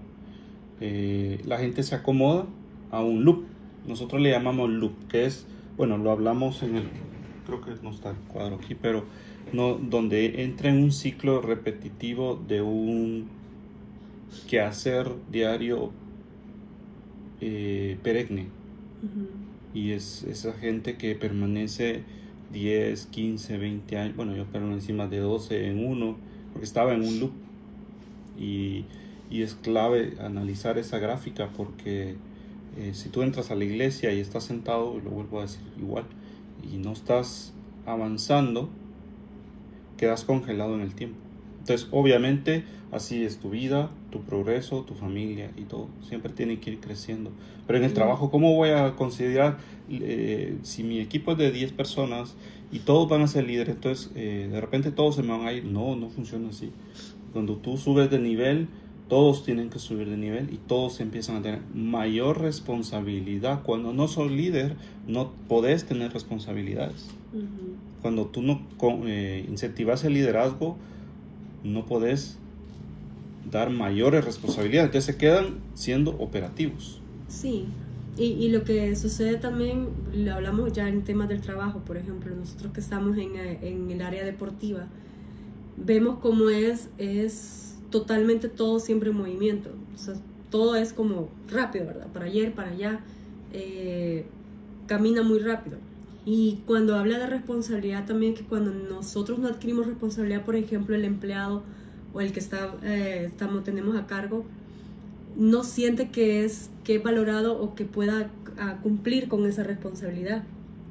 La gente se acomoda a un loop. Nosotros le llamamos loop, que es, bueno, lo hablamos creo que no está el cuadro aquí, pero no, donde entra en un ciclo repetitivo de un quehacer diario perenne. Y es esa gente que permanece 10, 15, 20 años, bueno, yo permanecí más de 12 en uno, porque estaba en un loop. Y es clave analizar esa gráfica, porque si tú entras a la iglesia y estás sentado, y lo vuelvo a decir igual, y no estás avanzando, quedas congelado en el tiempo. Entonces, obviamente, así es tu vida, tu progreso, tu familia y todo. Siempre tiene que ir creciendo. Pero en el trabajo, ¿cómo voy a considerar si mi equipo es de 10 personas y todos van a ser líderes? Entonces, de repente todos se me van a ir. No funciona así. Cuando tú subes de nivel, todos tienen que subir de nivel y todos empiezan a tener mayor responsabilidad. Cuando no sos líder, no podés tener responsabilidades. Cuando tú no incentivas el liderazgo, no podés dar mayores responsabilidades. Entonces se quedan siendo operativos. Sí, y lo que sucede también, lo hablamos ya en temas del trabajo, por ejemplo, nosotros que estamos en el área deportiva, vemos cómo es totalmente todo siempre en movimiento. O sea, todo es como rápido, ¿verdad? Para ayer, para allá, camina muy rápido. Y cuando habla de responsabilidad también, que cuando nosotros no adquirimos responsabilidad, por ejemplo, el empleado o el que tenemos a cargo, no siente que es valorado o que pueda cumplir con esa responsabilidad.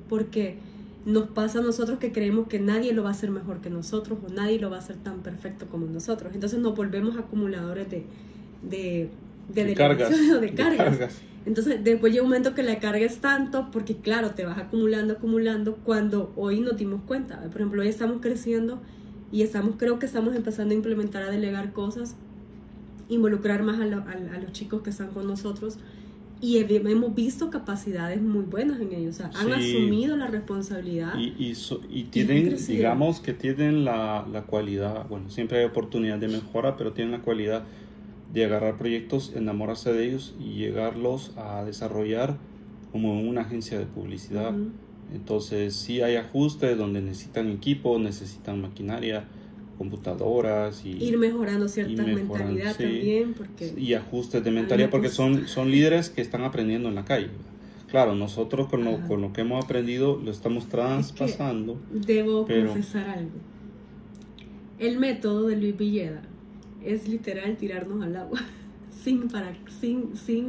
porque nos pasa a nosotros que creemos que nadie lo va a hacer mejor que nosotros o nadie lo va a hacer tan perfecto como nosotros. Entonces nos volvemos acumuladores de cargas. Entonces después llega un momento que la carga es tanto porque claro, te vas acumulando cuando hoy nos dimos cuenta. Por ejemplo, hoy estamos creciendo y creo que estamos empezando a implementar, a delegar cosas, involucrar más a los chicos que están con nosotros. Y hemos visto capacidades muy buenas en ellos, o sea, han asumido la responsabilidad. Y tienen, digamos que tienen la cualidad, bueno, siempre hay oportunidad de mejora, pero tienen la cualidad de agarrar proyectos, enamorarse de ellos y llegarlos a desarrollar como en una agencia de publicidad. Entonces sí hay ajustes donde necesitan equipo, necesitan maquinaria, computadoras y ir mejorando ciertas mentalidades también, y ajustes de mentalidad porque son líderes que están aprendiendo en la calle. Claro, nosotros con lo que hemos aprendido lo estamos traspasando. Debo confesar algo. El método de Luis Villeda es literal tirarnos al agua sin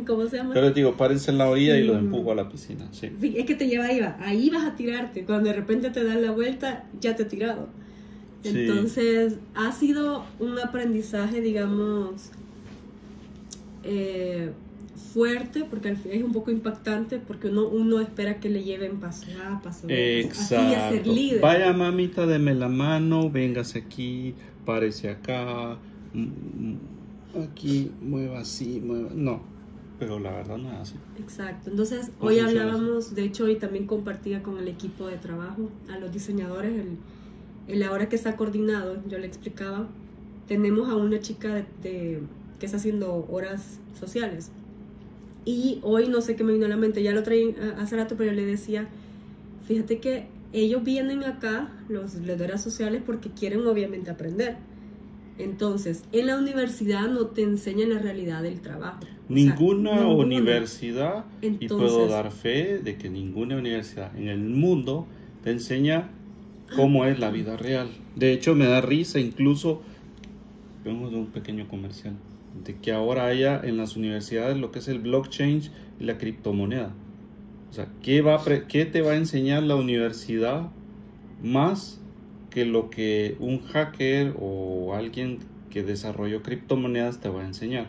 ¿cómo se llama? Pero digo, párense en la orilla y lo empujo a la piscina. Sí, es que te lleva ahí vas a tirarte. Cuando de repente te das la vuelta, ya te he tirado. Entonces, ha sido un aprendizaje, digamos, fuerte, porque al final es un poco impactante, porque uno espera que le lleven paso a paso. Exacto. Así a ser líder. Vaya, mamita, deme la mano, véngase aquí, párese acá, aquí, mueva así, mueva. No, pero la verdad no es así. Exacto. Entonces, hoy hablábamos, de hecho, hoy también compartía con el equipo de trabajo, a los diseñadores, la hora que está coordinado, yo le explicaba, tenemos a una chica que está haciendo horas sociales. Y hoy no sé qué me vino a la mente, ya lo traí hace rato, pero yo le decía, fíjate que ellos vienen acá, los de horas sociales, porque quieren obviamente aprender. Entonces, en la universidad no te enseñan la realidad del trabajo. Ninguna universidad, entonces, y puedo dar fe de que ninguna universidad en el mundo te enseña cómo es la vida real. De hecho, me da risa incluso, vemos un pequeño comercial, de que ahora haya en las universidades lo que es el blockchain y la criptomoneda. O sea, ¿qué te va a enseñar la universidad más que lo que un hacker o alguien que desarrolló criptomonedas te va a enseñar?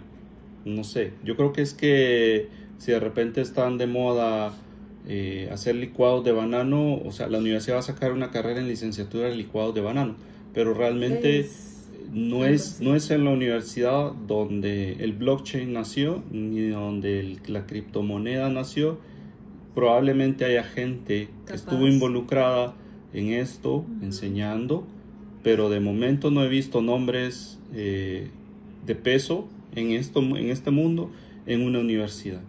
No sé, yo creo que es que si de repente están de moda hacer licuados de banano, o sea, la universidad va a sacar una carrera en licenciatura de licuados de banano, pero realmente no es en la universidad donde el blockchain nació, ni donde la criptomoneda nació. Probablemente haya gente que estuvo involucrada en esto, enseñando, pero de momento no he visto nombres de peso en este mundo en una universidad.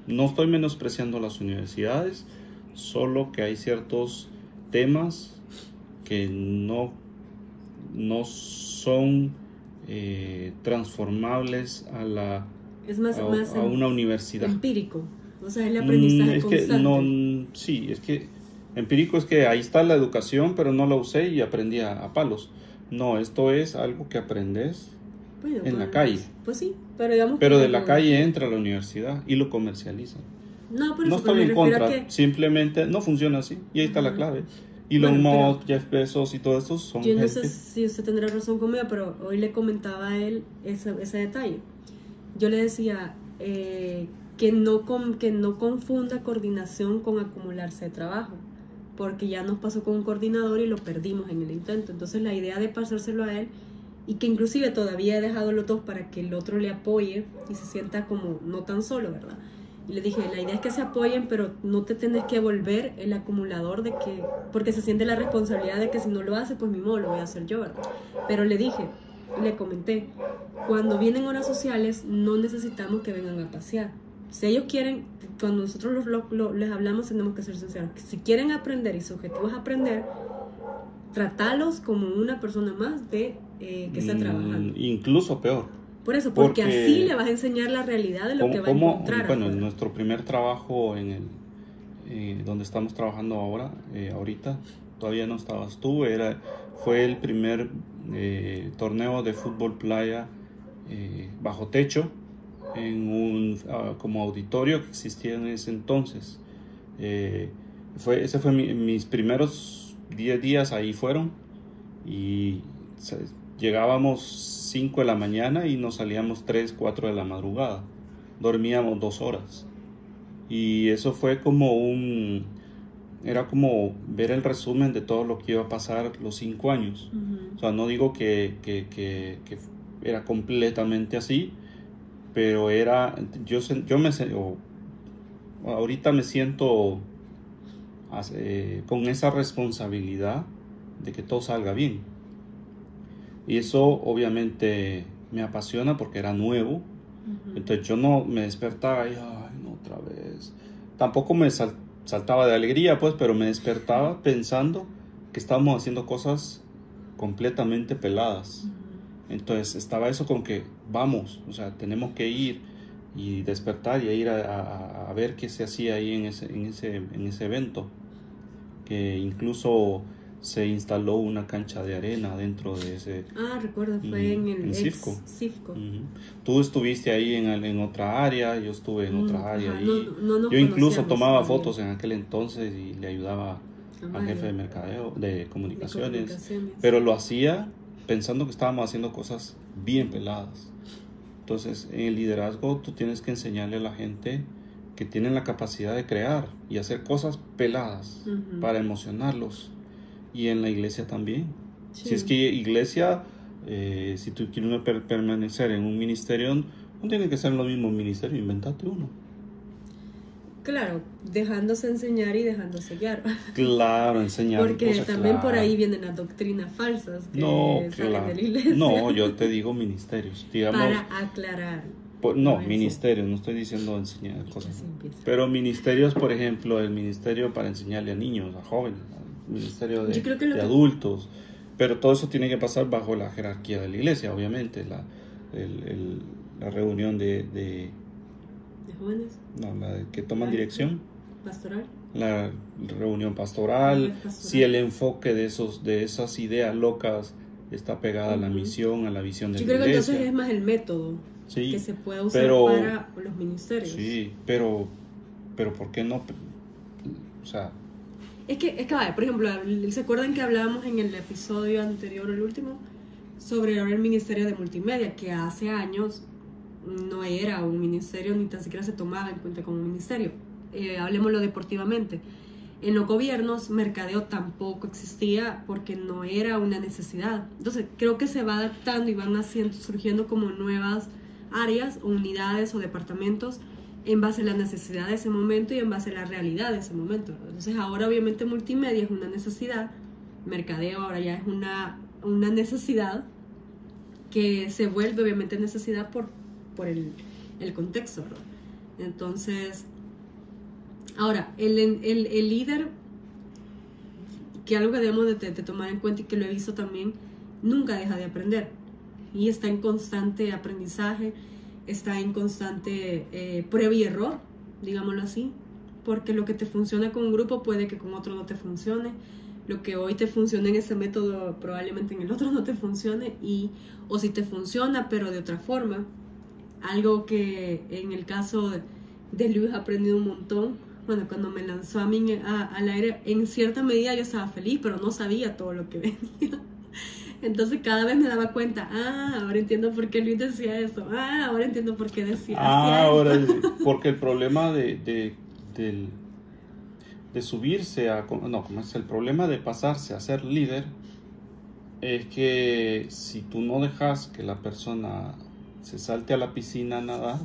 No estoy menospreciando las universidades, solo que hay ciertos temas que no son transformables a una universidad. Empírico, o sea, el aprendizaje constante. Es que empírico es que ahí está la educación, pero no la usé y aprendí a palos. No, esto es algo que aprendes en la calle. Pues sí, pero digamos pero de la calle entra a la universidad y lo comercializan. No estoy en contra, simplemente no funciona así y ahí está la clave. Y Elon Musk, Jeff Bezos y todo eso son yo no sé si usted tendrá razón conmigo, pero hoy le comentaba a él ese detalle. Yo le decía que no confunda coordinación con acumularse de trabajo, porque ya nos pasó con un coordinador y lo perdimos en el intento. Entonces la idea de pasárselo a él, y que inclusive todavía he dejado los dos para que el otro le apoye y se sienta como no tan solo, ¿verdad? Y le dije, la idea es que se apoyen, pero no te tenés que volver el acumulador porque se siente la responsabilidad de que si no lo hace, pues mi modo lo voy a hacer yo, ¿verdad? Pero le comenté, cuando vienen horas sociales no necesitamos que vengan a pasear. Si ellos quieren, cuando nosotros les hablamos, tenemos que ser sinceros. Si quieren aprender y su objetivo es aprender, tratalos como una persona más que está trabajando. Incluso peor. Por eso, porque así le vas a enseñar la realidad de lo que va a encontrar. Bueno, en nuestro primer trabajo, donde estamos trabajando ahorita, todavía no estabas tú, fue el primer torneo de fútbol playa bajo techo, en como auditorio que existía en ese entonces. ese fue mis primeros 10 días ahí fueron, y llegábamos 5 de la mañana y nos salíamos 3, 4 de la madrugada. Dormíamos 2 horas. Y eso fue era como ver el resumen de todo lo que iba a pasar los 5 años. O sea, no digo que era completamente así, pero ahorita me siento con esa responsabilidad de que todo salga bien. Y eso obviamente me apasiona porque era nuevo. Entonces yo no me despertaba y ay, no, otra vez. Tampoco me saltaba de alegría, pues, pero me despertaba pensando que estábamos haciendo cosas completamente peladas. Entonces estaba eso con que vamos, o sea, tenemos que ir y despertar y ir a ver qué se hacía ahí en ese evento, que incluso se instaló una cancha de arena dentro de ese... recuerdo, fue en el Cifco. Tú estuviste ahí en otra área, yo estuve en otra área. Yo incluso tomaba fotos en aquel entonces y le ayudaba al jefe de mercadeo, de comunicaciones, pero lo hacía pensando que estábamos haciendo cosas bien peladas. Entonces, en el liderazgo tú tienes que enseñarle a la gente que tienen la capacidad de crear y hacer cosas peladas para emocionarlos. Y en la iglesia también. Sí. Si es que iglesia, si tú quieres permanecer en un ministerio, no tiene que ser los mismos ministerios, inventate uno. Claro, dejándose enseñar y dejándose guiar. Claro, enseñar. Porque también por ahí vienen las doctrinas falsas que salen de la iglesia. No, yo te digo ministerios, digamos. Para aclarar. Ministerios, no estoy diciendo enseñar cosas. Pero ministerios, por ejemplo, el ministerio para enseñarle a niños, a jóvenes, el ministerio de adultos. Pero todo eso tiene que pasar bajo la jerarquía de la iglesia, obviamente. La reunión ¿de jóvenes? No, la que toman dirección. Pastoral. La reunión pastoral. Si el enfoque de esas ideas locas está pegada a la misión, a la visión de la iglesia. Yo creo que entonces es más el método que se puede usar para los ministerios. Sí, pero ¿por qué no? O sea... Es que vaya, por ejemplo, ¿se acuerdan que hablábamos en el episodio anterior, el último, sobre el ministerio de multimedia, que hace años no era un ministerio, ni tan siquiera se tomaba en cuenta como un ministerio? Hablemoslo deportivamente. En los gobiernos, mercadeo tampoco existía porque no era una necesidad. Entonces, creo que se va adaptando y van surgiendo como nuevas áreas, o unidades o departamentos en base a la necesidad de ese momento y en base a la realidad de ese momento. Entonces, ahora obviamente multimedia es una necesidad, mercadeo ahora ya es una necesidad que se vuelve obviamente necesidad por el contexto, ¿verdad? Entonces, ahora, el líder, que algo que debemos de tomar en cuenta y que lo he visto también, nunca deja de aprender y está en constante aprendizaje, está en constante prueba y error, digámoslo así, porque lo que te funciona con un grupo puede que con otro no te funcione. Lo que hoy te funciona en ese método probablemente en el otro no te funcione, o si te funciona pero de otra forma. Algo que en el caso de Luis he aprendido un montón. Bueno, cuando me lanzó a mí al aire, en cierta medida yo estaba feliz, pero no sabía todo lo que venía. Entonces cada vez me daba cuenta, ahora entiendo por qué Luis decía eso, ahora entiendo por qué decía ahora porque el problema de subirse como es el problema de pasarse a ser líder, es que si tú no dejas que la persona se salte a la piscina a nadar,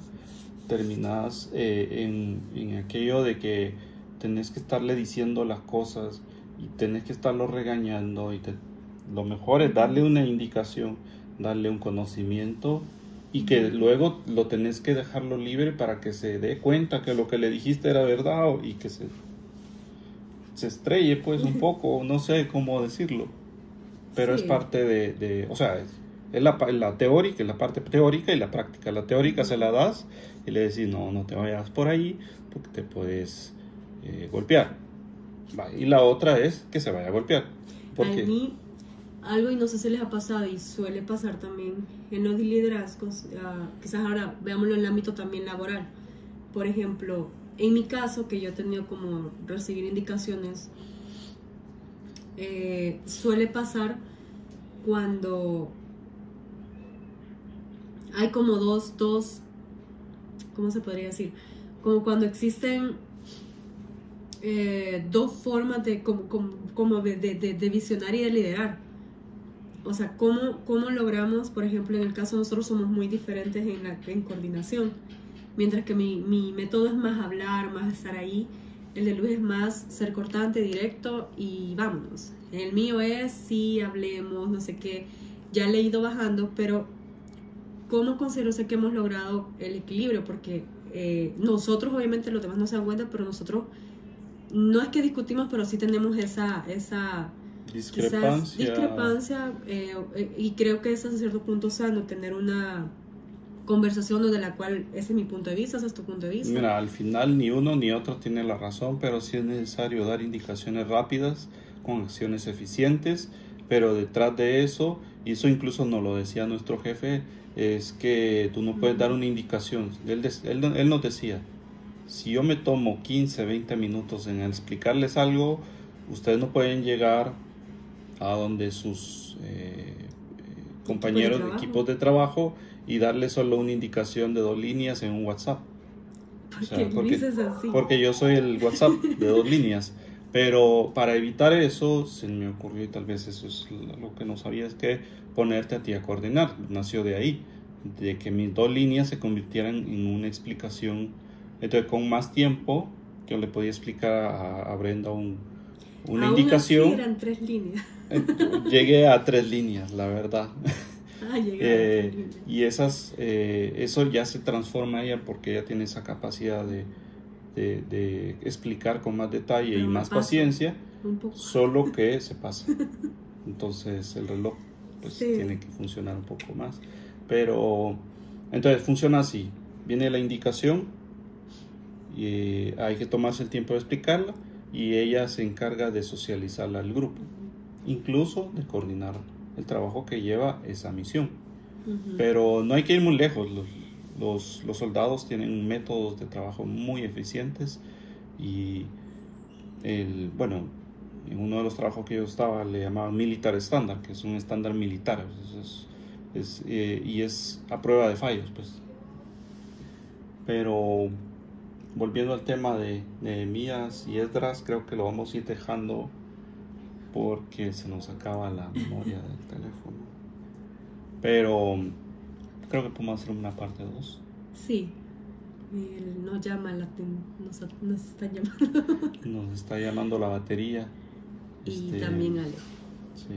terminas en aquello de que tenés que estarle diciendo las cosas y tenés que estarlo regañando, y lo mejor es darle una indicación, darle un conocimiento, y que luego lo tenés que dejarlo libre para que se dé cuenta que lo que le dijiste era verdad, y que se estrelle pues un poco, no sé cómo decirlo, pero sí. Es parte o sea, es la teórica, la parte teórica y la práctica. La teórica se la das y le decís, no te vayas por ahí porque te puedes golpear. Y la otra es que se vaya a golpear. Porque... A mí, algo, y no sé si les ha pasado y suele pasar también en los liderazgos, quizás ahora veámoslo en el ámbito también laboral. Por ejemplo, en mi caso, que yo he tenido como recibir indicaciones, suele pasar cuando hay como dos, ¿cómo se podría decir? Como cuando existen dos formas de, de visionar y de liderar. O sea, ¿cómo logramos, por ejemplo, en el caso de nosotros somos muy diferentes en coordinación? Mientras que mi método es más hablar, más estar ahí. El de Luis es más ser cortante, directo y vámonos. El mío es, sí, hablemos, no sé qué. Ya le he ido bajando, pero ¿cómo considero que hemos logrado el equilibrio? Porque nosotros, obviamente, los demás no se dan cuenta, pero nosotros no es que discutimos, pero sí tenemos esa discrepancia y creo que es a cierto punto sano tener una conversación de la cual ese es mi punto de vista, ese es tu punto de vista. Mira, al final ni uno ni otro tiene la razón, pero sí es necesario dar indicaciones rápidas con acciones eficientes, pero detrás de eso, y eso incluso nos lo decía nuestro jefe, es que tú no puedes dar una indicación. Él nos decía, si yo me tomo 15, 20 minutos en explicarles algo, ustedes no pueden llegar a donde sus compañeros de equipos de trabajo y darles solo una indicación de 2 líneas en un WhatsApp. Porque yo soy el WhatsApp de 2 líneas. Pero para evitar eso, se me ocurrió, y tal vez eso es lo que no sabía, es que ponerte a ti a coordinar. Nació de ahí, de que mis 2 líneas se convirtieran en una explicación. Entonces, con más tiempo, yo le podía explicar a Brenda una indicación. Así eran 3 líneas. Llegué a 3 líneas, la verdad. Y eso ya se transforma ella porque ella tiene esa capacidad de explicar con más detalle y más paciencia, solo que se pasa. Entonces el reloj pues, tiene que funcionar un poco más. Pero entonces funciona así: viene la indicación y hay que tomarse el tiempo de explicarla y ella se encarga de socializarla al grupo, incluso de coordinar el trabajo que lleva esa misión. Pero no hay que ir muy lejos. Los soldados tienen métodos de trabajo muy eficientes y en uno de los trabajos que yo estaba le llamaban Militar Standard, que es un estándar militar, y es a prueba de fallos, pues. Pero volviendo al tema de Nehemías y Esdras, creo que lo vamos a ir dejando porque se nos acaba la memoria del teléfono. Pero creo que podemos hacer una parte 2. Sí. Nos llama nos está llamando. Nos está llamando la batería. Y también Ale. Sí.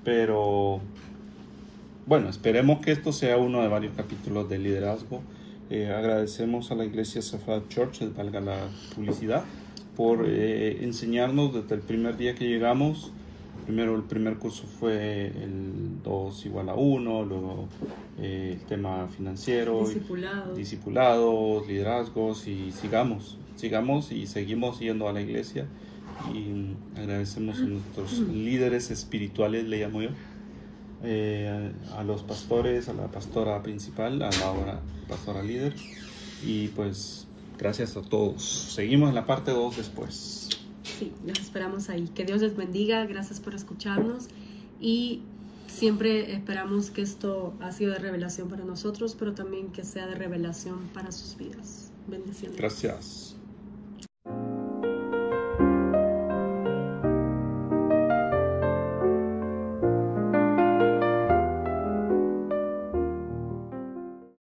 Pero bueno, esperemos que esto sea uno de varios capítulos de liderazgo. Agradecemos a la iglesia Sephardic Church, valga la publicidad, por enseñarnos desde el primer día que llegamos. Primero el primer curso fue el 2 igual a 1, luego el tema financiero, discipulados, liderazgos, y sigamos y seguimos yendo a la iglesia, y agradecemos a nuestros líderes espirituales, le llamo yo, a los pastores, a la pastora principal, a la pastora líder, y pues gracias a todos. Seguimos en la parte 2 después. Sí, los esperamos ahí. Que Dios les bendiga, gracias por escucharnos y siempre esperamos que esto ha sido de revelación para nosotros, pero también que sea de revelación para sus vidas. Bendiciones. Gracias.